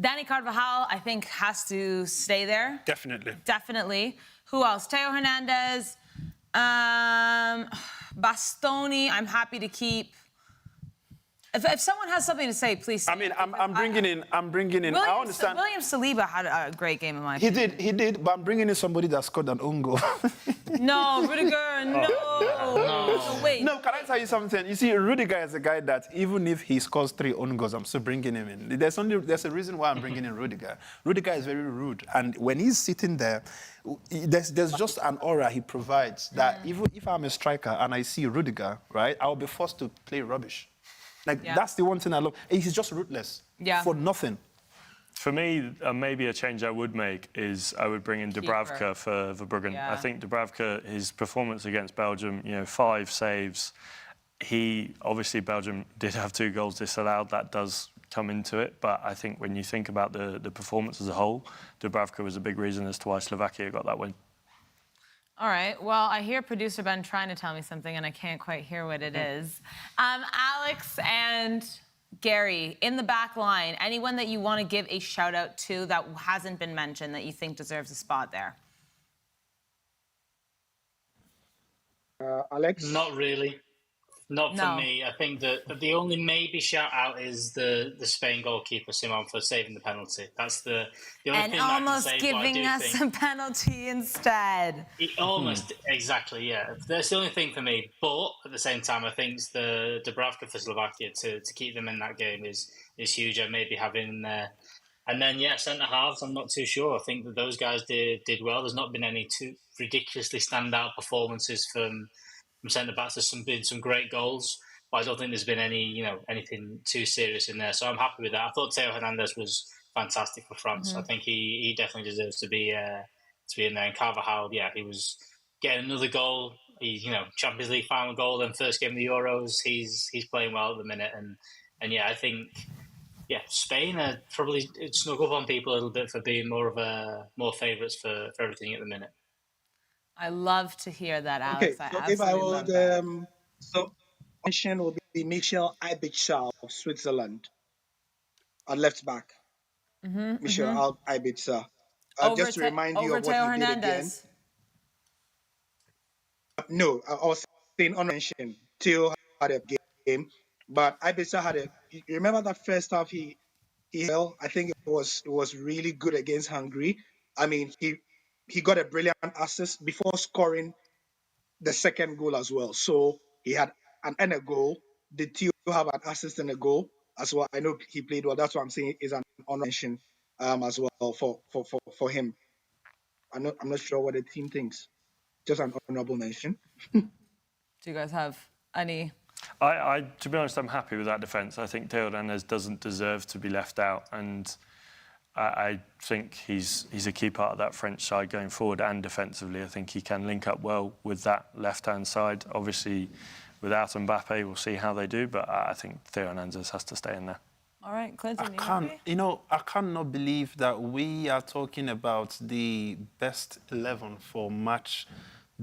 Dani Carvajal, I think, has to stay there. Definitely. Who else? Theo Hernandez. Bastoni, I'm happy to keep. If someone has something to say, please. I mean, I'm bringing in. I understand. William Saliba had a great game in my opinion. He did, but I'm bringing in somebody that scored an own goal. No, Rudiger, no. Wait. No, can I tell you something? You see, Rudiger is a guy that even if he scores 3 own goals, I'm still bringing him in. There's a reason why I'm bringing in Rudiger. Rudiger is very rude, and when he's sitting there, there's just an aura he provides that even if I'm a striker and I see Rudiger, right, I'll be forced to play rubbish. That's the one thing I love. He's just ruthless. For nothing. For me, maybe a change I would make is I would bring in Dubravka for Verbruggen. Yeah. I think Dubravka, his performance against Belgium, 5 saves. Obviously, Belgium did have 2 goals disallowed. That does come into it. But I think when you think about the performance as a whole, Dubravka was a big reason as to why Slovakia got that win. All right. Well, I hear producer Ben trying to tell me something, and I can't quite hear what it is. Alex and Gary, in the back line, anyone that you want to give a shout-out to that hasn't been mentioned that you think deserves a spot there? Alex? Not really. Not for me. I think that the only maybe shout out is the Spain goalkeeper Simon for saving the penalty. That's the only and thing almost I can say, giving us a penalty instead. Almost exactly, yeah. That's the only thing for me. But at the same time, I think the Dubravka for Slovakia to keep them in that game is huge. And maybe having and then centre halves. I'm not too sure. I think that those guys did well. There's not been any too ridiculously standout performances from centre backs. There's been some great goals, but I don't think there's been anything too serious in there. So I'm happy with that. I thought Theo Hernandez was fantastic for France. I think he definitely deserves to be in there. And Carvajal, he was getting another goal. He's Champions League final goal and first game of the Euros. He's playing well at the minute, and I think Spain are probably snuck up on people a little bit for being more favourites for everything at the minute. I love to hear that, Alex. Okay, so if I would, so mention will be Michel Ibiza of Switzerland, at left back. Michel Ibiza. Just to remind you of what he did again. No, I was saying unmentioned. Theo had a game, but Ibiza had you remember that first half he I think it was really good against Hungary. I mean, he got a brilliant assist before scoring the second goal as well. So he had a goal. Did Theo have an assist and a goal as well? I know he played well. That's what I'm saying is an honor mention as well for him. I'm not sure what the team thinks. Just an honorable mention. Do you guys have Any? To be honest, I'm happy with that defence. I think Theo Hernandez doesn't deserve to be left out, and I think he's a key part of that French side going forward and defensively. I think he can link up well with that left-hand side. Obviously, without Mbappe, we'll see how they do, but I think Theo Hernandez has to stay in there. All right, Klinton, I cannot believe that we are talking about the best 11 for match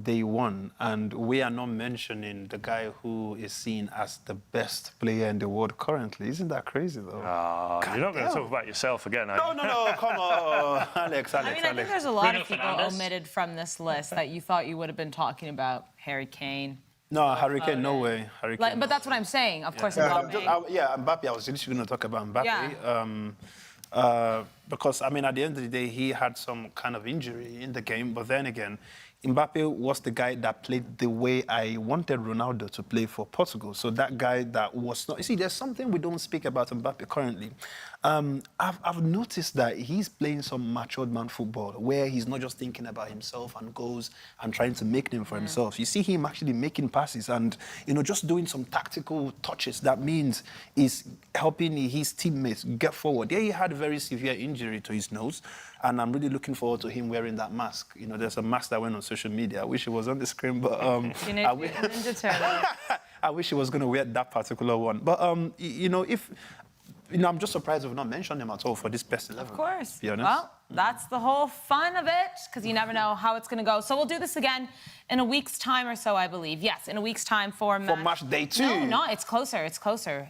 day one, and we are not mentioning the guy who is seen as the best player in the world currently. Isn't that crazy, though? You're not going to talk about yourself again, are you? No, come on, Alex. I think there's a lot of people omitted from this list that you thought you would have been talking about. Harry Kane. No, Harry Kane, no way. But that's what I'm saying. Of course, Mbappe. Mbappe. I was literally going to talk about Mbappe. Yeah. Because, I mean, at the end of the day, he had some kind of injury in the game. But then again, Mbappe was the guy that played the way I wanted Ronaldo to play for Portugal. So that guy that was not... You see, there's something we don't speak about Mbappe currently. I've noticed that he's playing some matured man football where he's not just thinking about himself and goals and trying to make them for himself. You see him actually making passes and, just doing some tactical touches. That means he's helping his teammates get forward. Yeah, he had a very severe injury to his nose, and I'm really looking forward to him wearing that mask. There's a mask that went on social media. I wish it was on the screen, but I wish he was going to wear that particular one. But, I'm just surprised we've not mentioned him at all for this best 11. Of course. To be honest. Well, that's the whole fun of it, because you never know how it's going to go. So we'll do this again in a week's time or so, I believe. Yes, in a week's time for match day 2. No, it's closer. It's closer.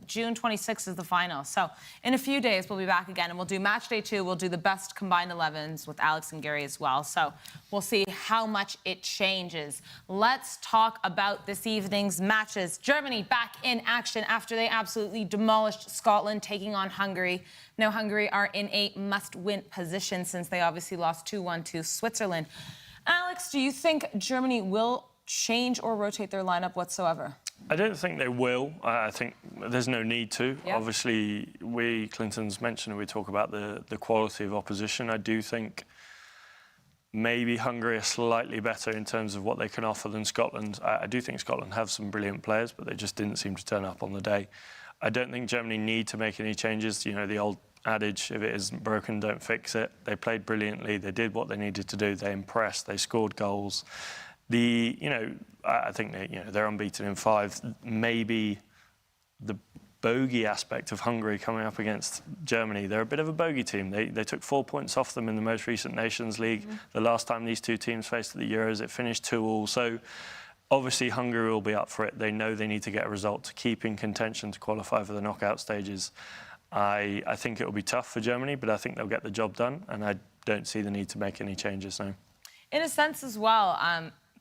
June 26th is the final. So in a few days, we'll be back again, and we'll do match day 2. We'll do the best combined 11s with Alex and Gary as well. So we'll see how much it changes. Let's talk about this evening's matches. Germany back in action after they absolutely demolished Scotland, taking on Hungary. Now Hungary are in a must-win position since they obviously lost 2-1 to Switzerland. Alex, do you think Germany will change or rotate their lineup whatsoever? I don't think they will. I think there's no need to. Yeah. Obviously, Clinton's mentioned, we talk about the quality of opposition. I do think maybe Hungary are slightly better in terms of what they can offer than Scotland. I do think Scotland have some brilliant players, but they just didn't seem to turn up on the day. I don't think Germany need to make any changes. The old adage, if it isn't broken, don't fix it. They played brilliantly. They did what they needed to do. They impressed. They scored goals. I think they're unbeaten in 5. Maybe the bogey aspect of Hungary coming up against Germany. They're a bit of a bogey team. They took 4 points off them in the most recent Nations League. The last time these two teams faced at the Euros, it finished 2-2. So obviously, Hungary will be up for it. They know they need to get a result to keep in contention to qualify for the knockout stages. I think it will be tough for Germany, but I think they'll get the job done, and I don't see the need to make any changes now. In a sense as well,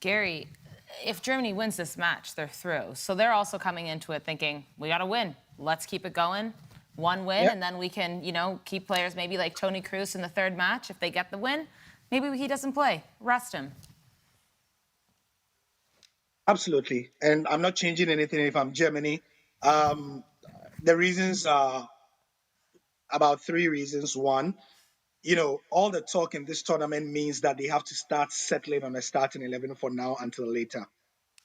Gary, if Germany wins this match, they're through. So they're also coming into it thinking, we got to win. Let's keep it going. One win, and then we can, keep players maybe like Toni Kroos in the third match. If they get the win, maybe he doesn't play. Rest him. Absolutely. And I'm not changing anything if I'm Germany. The reasons are about 3 reasons. One, all the talk in this tournament means that they have to start settling on a starting 11 for now until later.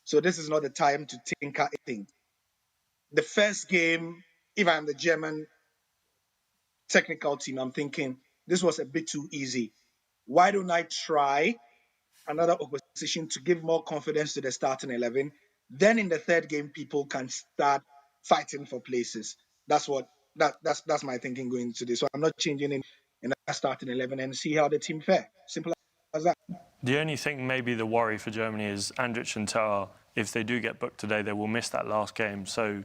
So this is not the time to tinker anything. The first game, if I'm the German technical team, I'm thinking this was a bit too easy. Why don't I try another opposition to give more confidence to the starting 11? Then in the third game, people can start fighting for places. That's my thinking going into this. So I'm not changing in that starting 11 and see how the team fare. Simple as that. The only thing, maybe the worry for Germany is Andrich and Tah. If they do get booked today, they will miss that last game. So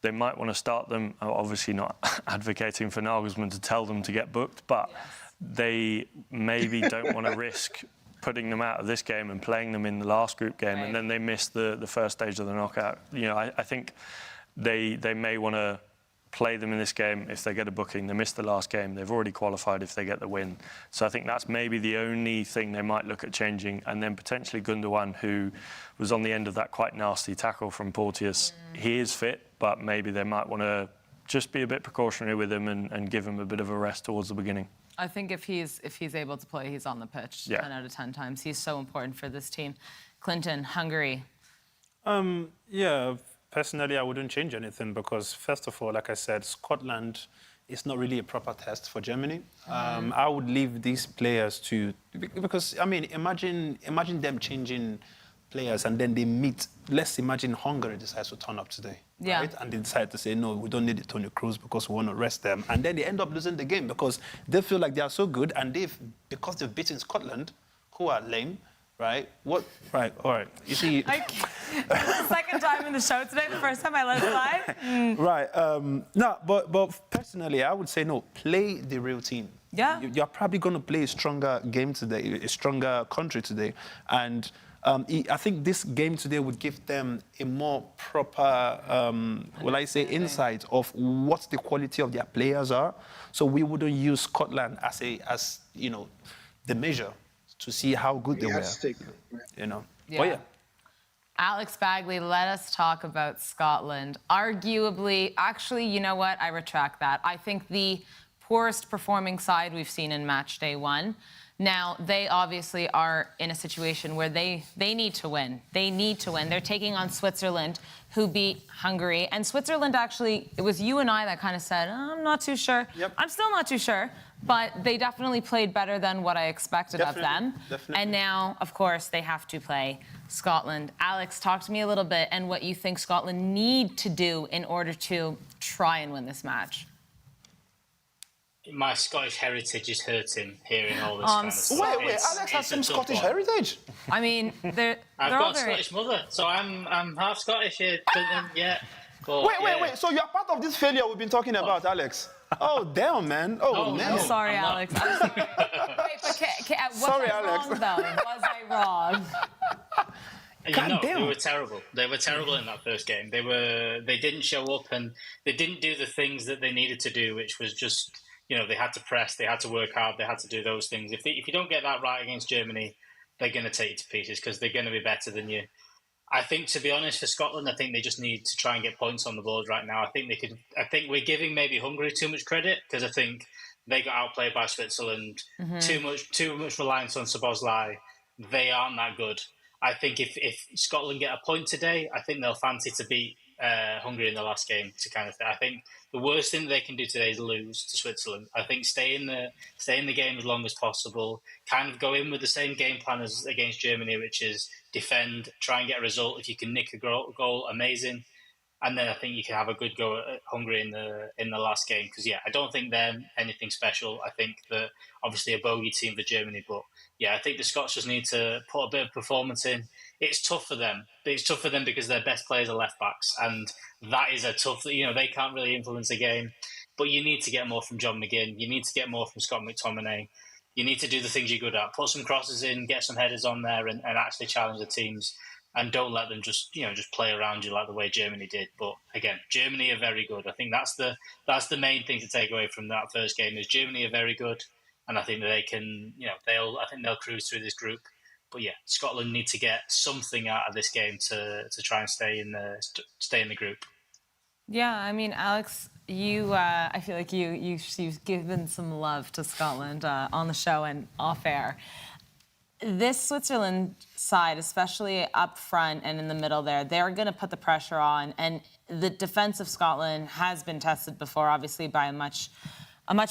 they might want to start them. Obviously not advocating for Nagelsmann to tell them to get booked, but they maybe don't want to risk putting them out of this game and playing them in the last group game, and then they miss the first stage of the knockout. I think they may want to play them in this game. If they get a booking, they miss the last game. They've already qualified if they get the win. So I think that's maybe the only thing they might look at changing. And then potentially Gundogan, who was on the end of that quite nasty tackle from Porteous. He is fit, but maybe they might want to just be a bit precautionary with him and give him a bit of a rest towards the beginning. I think if he's able to play, he's on the pitch 10 out of 10 times. He's so important for this team. Klinton, Hungary. Yeah, personally, I wouldn't change anything because, first of all, like I said, Scotland is not really a proper test for Germany. I would leave these players to, because I mean, imagine them changing players and then they meet. Let's imagine Hungary decides to turn up today, right? And they decide to say, no, we don't need Toni Kroos because we want to rest them, and then they end up losing the game because they feel like they are so good, and because they've beaten Scotland, who are lame. Right? What? Right. All right. You see. This is the second time in the show today. The first time I let it slide. Right. No, but personally, I would say no. Play the real team. Yeah. You're probably going to play a stronger game today, a stronger country today, and I think this game today would give them a more proper, insight of what the quality of their players are. So we wouldn't use Scotland as the measure to see how good they were, you know. Yeah. But yeah. Alex Bagley, let us talk about Scotland. Arguably, actually, you know what? I retract that. I think the poorest performing side we've seen in match day 1. Now, they obviously are in a situation where they need to win. They need to win. They're taking on Switzerland, who beat Hungary. And Switzerland, actually, it was you and I that kind of said, I'm not too sure. Yep. I'm still not too sure. But they definitely played better than what I expected of them. Definitely. And now, of course, they have to play Scotland. Alex, talk to me a little bit and what you think Scotland need to do in order to try and win this match. My Scottish heritage is hurting hearing all this kind of stuff. Wait, Alex has some Scottish heritage. I mean, they're I've all got a very... Scottish mother, so I'm half Scottish here, Clinton, yeah. But, Wait. So you're part of this failure we've been talking about, Alex? Oh, damn, man. Oh, man. I'm sorry, Alex. I'm sorry. Wait, but was Sorry, I Alex. wrong, though? Was I wrong? They were terrible. They were terrible in that first game. They didn't show up and they didn't do the things that they needed to do, which was just, they had to press, they had to work hard, they had to do those things. If you don't get that right against Germany, they're going to take you to pieces because they're going to be better than you. I think, to be honest, for Scotland, I think they just need to try and get points on the board right now. I think we're giving maybe Hungary too much credit because I think they got outplayed by Switzerland. Too much reliance on Szoboszlai. They aren't that good. I think if Scotland get a point today, I think they'll fancy to beat Hungary in the last game to kind of thing. I think the worst thing they can do today is lose to Switzerland. I think stay in the game as long as possible. Kind of go in with the same game plan as against Germany, which is defend, try and get a result. If you can nick a goal, amazing. And then I think you can have a good go at Hungary in the last game because I don't think they're anything special. I think that obviously a bogey team for Germany, but I think the Scots just need to put a bit of performance in. It's tough for them. It's tough for them because their best players are left backs, and that is a tough. They can't really influence the game. But you need to get more from John McGinn. You need to get more from Scott McTominay. You need to do the things you're good at. Put some crosses in, get some headers on there, and actually challenge the teams. And don't let them just play around you like the way Germany did. But again, Germany are very good. I think that's the main thing to take away from that first game is Germany are very good, and I think that they can they'll cruise through this group. But Scotland need to get something out of this game to try and stay in the group. Yeah, I mean, Alex, you I feel like you've given some love to Scotland on the show and off air. This Switzerland side, especially up front and in the middle there, they're going to put the pressure on. And the defense of Scotland has been tested before, obviously, by a much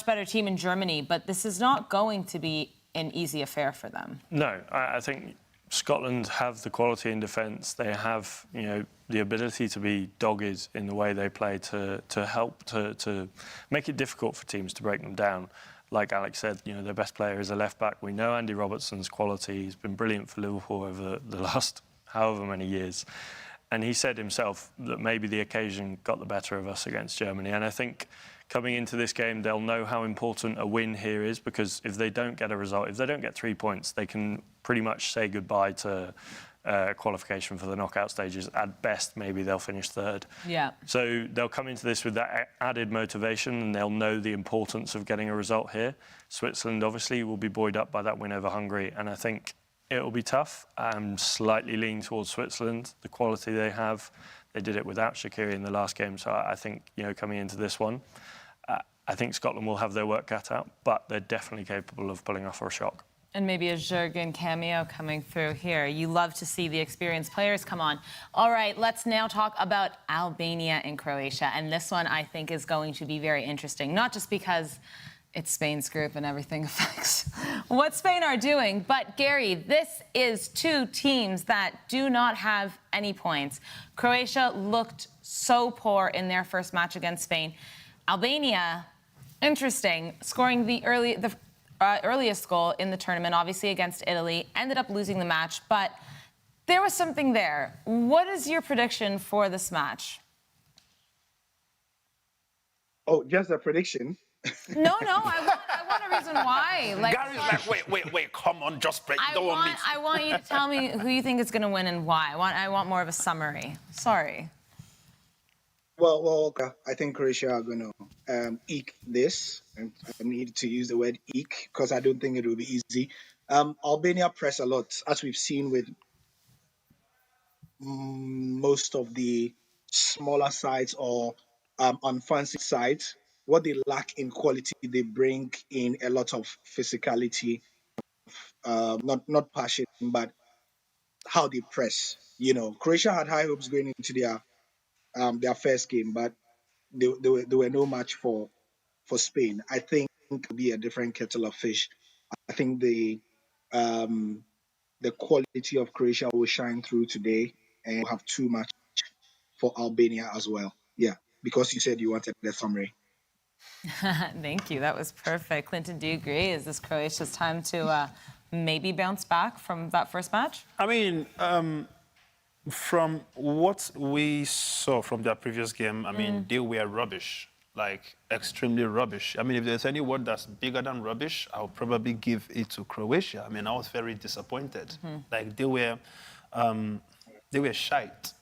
better team in Germany. But this is not going to be an easy affair for them. No, I think Scotland have the quality in defence. They have, the ability to be dogged in the way they play to help to make it difficult for teams to break them down. Like Alex said, their best player is a left-back. We know Andy Robertson's quality. He's been brilliant for Liverpool over the last however many years. And he said himself that maybe the occasion got the better of us against Germany. And I think coming into this game, they'll know how important a win here is because if they don't get a result, if they don't get 3 points, they can pretty much say goodbye to qualification for the knockout stages. At best, maybe they'll finish third. Yeah. So they'll come into this with that added motivation and they'll know the importance of getting a result here. Switzerland, obviously, will be buoyed up by that win over Hungary. And I think it'll be tough. I'm slightly leaning towards Switzerland, the quality they have. They did it without Shaqiri in the last game. So I think, coming into this one, I think Scotland will have their work cut out, but they're definitely capable of pulling off a shock. And maybe a Jurgen cameo coming through here. You love to see the experienced players come on. All right, let's now talk about Albania and Croatia. And this one, I think, is going to be very interesting, not just because it's Spain's group and everything affects what Spain are doing. But, Gary, this is two teams that do not have any points. Croatia looked so poor in their first match against Spain. Albania, interesting, scoring the earliest goal in the tournament, obviously against Italy, ended up losing the match, but there was something there. What is your prediction for this match? Oh, just a prediction? No, I want a reason why. Like, Gary's like, wait, come on, just break. I want you to tell me who you think is going to win and why. I want more of a summary. Sorry. Well, I think Croatia are going to eke this. And I need to use the word eke because I don't think it will be easy. Albania press a lot, as we've seen with most of the smaller sides or unfancy sides. What they lack in quality, they bring in a lot of physicality, not passion, but how they press. You know, Croatia had high hopes going into their first game, but they were no match for Spain. I think it will be a different kettle of fish. I think the quality of Croatia will shine through today, and we'll have too much for Albania as well. Yeah, because you said you wanted the summary. Thank you. That was perfect. Clinton, do you agree? Is this Croatia's time to maybe bounce back from that first match? I mean, from what we saw from their previous game, I mean, they were rubbish, like extremely rubbish. I mean, if there's any word that's bigger than rubbish, I'll probably give it to Croatia. I mean, I was very disappointed. Like they were shite.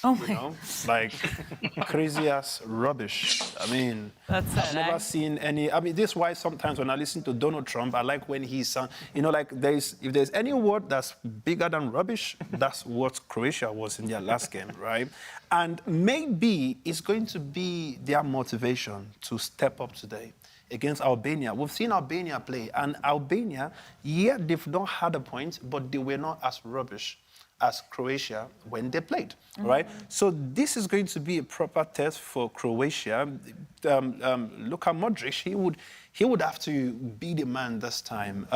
Oh my! You know, like crazy ass rubbish. I mean, I've never seen any. I mean, this is why sometimes when I listen to Donald Trump, I like when he's, you know, like if there's any word that's bigger than rubbish, that's what Croatia was in their last game, right? And maybe it's going to be their motivation to step up today against Albania. We've seen Albania play, and Albania, yeah, they've not had a point, but they were not as rubbish as Croatia when they played, right? So this is going to be a proper test for Croatia. Luka Modric, he would have to be the man this time.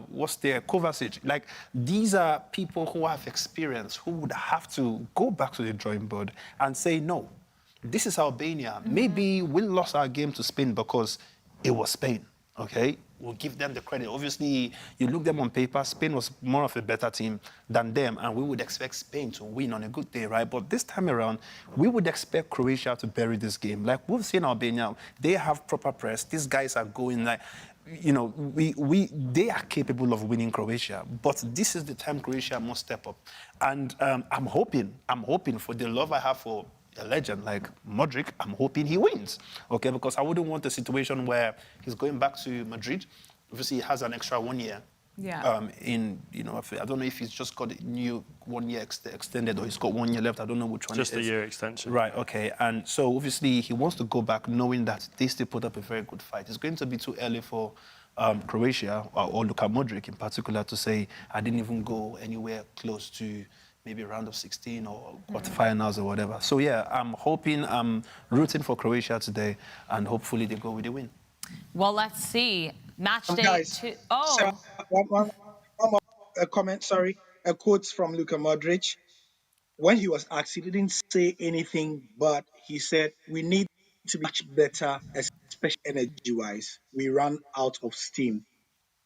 What's there? Kovacic. Like, these are people who have experience, who would have to go back to the drawing board and say, no, this is Albania. Maybe we lost our game to Spain because it was Spain, okay? We'll give them the credit. Obviously, you look them on paper, Spain was more of a better team than them, and we would expect Spain to win on a good day, right? But this time around, we would expect Croatia to bury this game. Like we've seen Albania, they have proper press. These guys are going like, you know, they are capable of winning Croatia, but this is the time Croatia must step up. And I'm hoping for the love I have for a legend like Modric, I'm hoping he wins, okay? Because I wouldn't want a situation where he's going back to Madrid. Obviously, he has an extra 1 year. Yeah. You know, I don't know if he's just got a new 1 year extended or he's got 1 year left. I don't know which one. Just it is. a year extension. Right. Okay. And so obviously he wants to go back, knowing that they still put up a very good fight. It's going to be too early for Croatia or Luka Modric in particular to say I didn't even go anywhere close to maybe a round of 16 or quarterfinals or whatever. So, yeah, I'm rooting for Croatia today, and hopefully they go with the win. Well, let's see. Match day Guys, 2. Oh. So, one more comment, sorry. A quote from Luka Modric. When he was asked, he didn't say anything, but he said, we need to be much better, especially energy-wise. We run out of steam.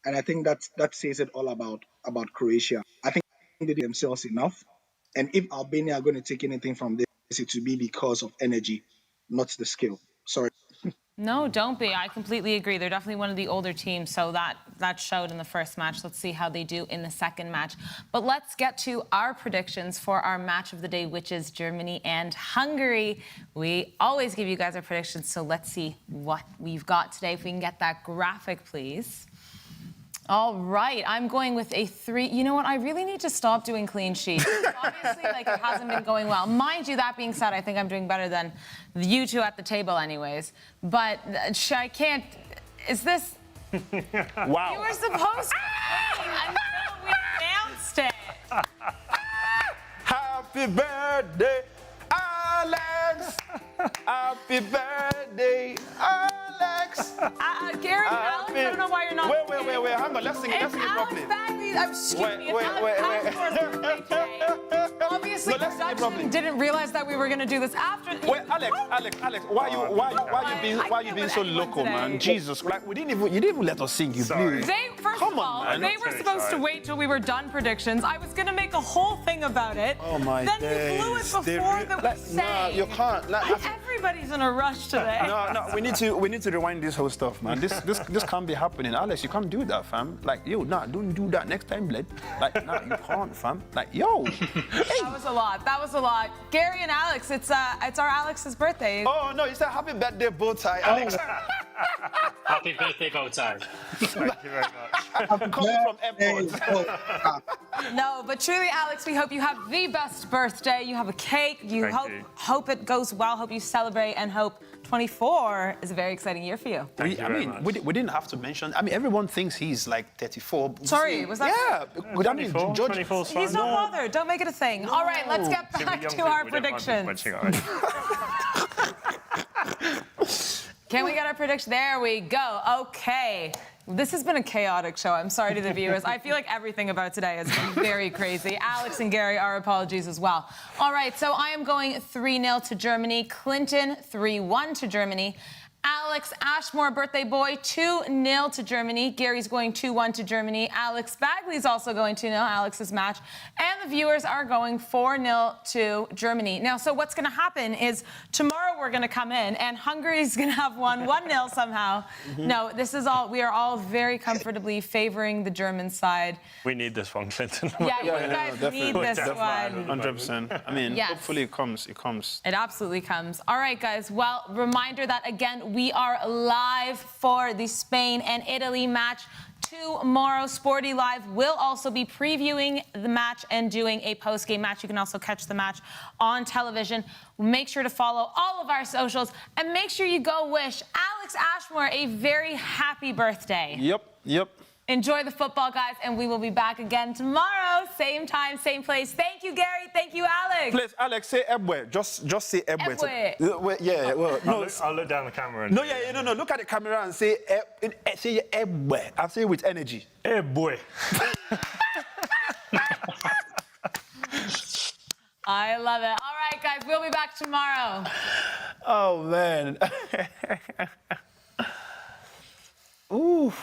And I think that says it all about Croatia. I think they did themselves enough. And if Albania are going to take anything from this, it will be because of energy, not the skill. Sorry. No, don't be. I completely agree. They're definitely one of the older teams, so that showed in the first match. Let's see how they do in the second match. But let's get to our predictions for our match of the day, which is Germany and Hungary. We always give you guys our predictions, so let's see what we've got today. If we can get that graphic, please. All right, I'm going with a 3. You know what? I really need to stop doing clean sheets. Obviously, like, it hasn't been going well. Mind you, that being said, I think I'm doing better than you two at the table anyways. But I can't... Is this... Wow. You were supposed to wait until we announced it. Happy birthday, Alex. Happy birthday, Alex. Gary and Alex, I don't know why you're not. Wait. Hang on. Let's sing it It's Alex properly. Bagley. Excuse me. It's Wait. Alex Bagley's birthday today. Obviously, No, let's sing it production properly. didn't realize that we were going to do this after. Wait, Alex, why you being so local, man? Jesus, like you didn't even let us sing you blues. First Come of on, all, man. they were supposed to wait till we were done predictions. I was going to make a whole thing about it. Oh my Then you blew it before the Nah, say. you can't. Everybody's in a rush today. No, we need to rewind this whole stuff, man. This can't be happening, Alex. You can't do that, fam. Like, yo, don't do that next time, blood. Like, nah, you can't, fam. Like, yo. That was a lot. Gary and Alex, it's our Alex's birthday. Oh no, you said happy birthday, bow tie, Alex. Happy birthday, bow tie. Thank you very much. Coming from airport. No, but truly, Alex, we hope you have the best birthday. You have a cake. Thank you. Hope it goes well. Hope you celebrate, and hope 24 is a very exciting year for you. Thank you very much. We didn't have to mention. I mean, everyone thinks he's like 34. Sorry, was that? Yeah, but I mean, 24, George. 24 's fine. He's not bothered. Don't make it a thing. All right, let's get See, back young to people, our we don't mind predictions. mentioning it, right? Can we get our prediction? There we go. Okay. This has been a chaotic show. I'm sorry to the viewers. I feel like everything about today has been very crazy. Alex and Gary, our apologies as well. All right, so I am going 3-0 to Germany. Klinton, 3-1 to Germany. Alex Ashmore, birthday boy, 2-0 to Germany. Gary's going 2-1 to Germany. Alex Bagley's also going 2-0, Alex's match. And the viewers are going 4-0 to Germany. Now, so what's going to happen is tomorrow we're going to come in and Hungary's going to have won 1-0 somehow. No, this is all, we are all very comfortably favoring the German side. We need this one, Clinton. Yeah, you guys need this one. 100%. I mean, Yes. hopefully it comes. It absolutely comes. All right, guys. Well, reminder that, again, we are live for the Spain and Italy match tomorrow. Sporty Live will also be previewing the match and doing a post-game match. You can also catch the match on television. Make sure to follow all of our socials and make sure you go wish Alex Ashmore a very happy birthday. Yep. Enjoy the football, guys, and we will be back again tomorrow. Same time, same place. Thank you, Gary. Thank you, Alex. Please, Alex, say Ebwe. Just say Ebwe. Ebwe. Yeah, well, no. I'll look down the camera. And No. Look at the camera and say Ebwe. I'll say it with energy. Hey, boy. I love it. All right, guys, we'll be back tomorrow. Oh, man. Ooh.